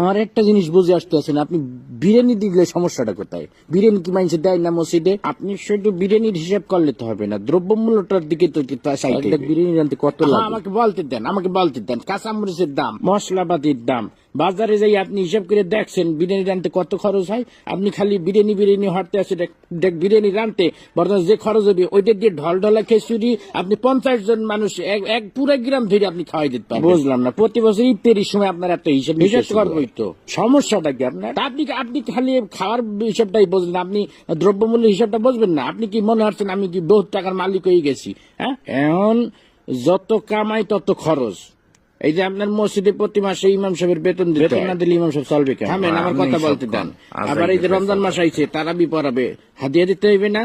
আমার একটা জিনিস বুঝে আসতে আছেন, আপনি বিরিয়ানি দিলে সমস্যাটা কোথায়? বিরিয়ানি কি মানুষে দেয় না মসজিদে? আপনি শুধু বিরিয়ানির হিসাব করলে তো হবে না, দ্রব্যমূল্যটার দিকে তো বিরিয়ানি রানতে কত লাগে। আমাকে বলতে দেন কাঁচামরিচের দাম, মশলাপাতির দাম, বাজারে যাই আপনি হিসাব করে দেখছেন বিরিয়ানি রানতে কত খরচ হয়। আপনি খালি বিরিয়ানি হরতে আসে বিরিয়ানি রানতে বর্তমানে যে খরচ হবে ওইটা দিয়ে ঢলঢলা খিচুড়ি আপনি 50 জন মানুষ এক পুরো গ্রাম ধরে আপনি খাওয়াই দিতে পারবেন। বুঝলাম না, প্রতি বছর ইফতারির সময় আপনার একটা হিসাব করবোই তো, সমস্যাটা কি আপনার? আপনি খালি খাওয়ার হিসাবটাই বুঝলেন, আপনি দ্রব্যমূল্য হিসাবটা বুঝবেন না। আপনি কি মনে হচ্ছেন আমি কি বহুত টাকার মালিক হয়ে গেছি? হ্যাঁ, এখন যত কামাই তত খরচ। এই যে আপনার মসজিদে প্রতি মাসে ইমাম সাহেবের বেতন না দিলে ইমাম সাহেব চলবে কেন? আমার কথা বলতে দেন। আবার এই যে রমজান মাস আইছে, তারাবি পড়াবে, হাদিয়া দিতে হইবে না?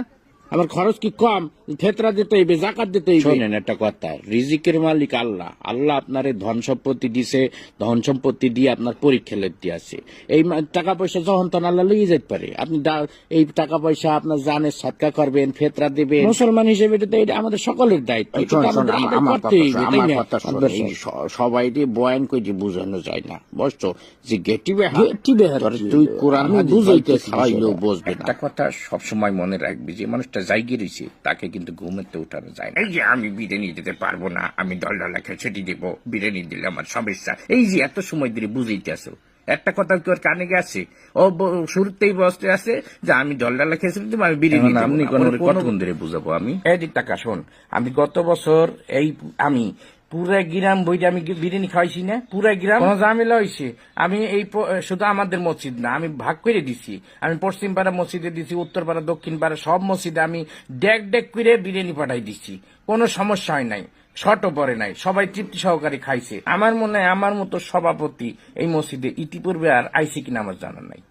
আমার খরচ কি কম? ফেতরা দিতে হইবে, জাকাত দিতে হইবে। শোনেন একটা কথা, রিজিকের মালিক আল্লাহ। আল্লাহ আপনার ধন সম্পত্তি দিছে, ধন সম্পত্তি দিয়ে আপনার পরীক্ষা লেখতে আছে। এই টাকা পয়সা যখন তখন আল্লাহ লইয়ে যেতে পারে। আপনি এই টাকা পয়সা আপনার জানের সৎকা করবেন, ফেতরা দেবেন। মুসলমান হিসেবে এটা আমাদের সকলের দায়িত্ব। সবাই বয়ান করে যে বুঝানো যায় না, বুঝছো? যে গেটি বেহার তুই কোরআন বুঝাইতে খাওয়াইলেও বুঝবে না। একটা কথা সবসময় মনে রাখবি, যে মানুষটা জায়গা রয়েছে তাকে কিন্তু ঘুমেতে উঠানো যায় না। এই যে আমি বিরিয়ানি দিতে পারবো না, আমি ডলডলা খেচেটি দেবো, বিরিয়ানি দিলে আমার সমস্যা, এই যে এত সময় ধরে বুঝাইতে আসো। একটা কথা কি ওর কানে গেছে? ও শুরুতেই বসতে আছে যে আমি ডলডলা খেচেটি দেবো, আমি বিরিয়ানি। আপনি কতক্ষণ ধরে বুঝাবো আমি? এই টাকা শোন, আমি গত বছর আমি পুরা গ্রাম বইটা আমি বিরিয়ানি খাওয়াইছি না, পুরা গ্রাম কোনো ঝামেলা হয়েছে। আমি শুধু আমাদের মসজিদ না, আমি ভাগ করে দিছি। আমি পশ্চিম পাড়া মসজিদে দিছি, উত্তর পাড়া, দক্ষিণ পাড়া সব মসজিদে আমি ডেক করে বিরিয়ানি পাঠাই দিচ্ছি। কোনো সমস্যা হয় নাই, শর্টও পরে নাই, সবাই তৃপ্তি সহকারে খাইছে। আমার মনে হয় আমার মতো সভাপতি এই মসজিদে ইতিপূর্বে আর আইসি কিনা আমার জানা নাই।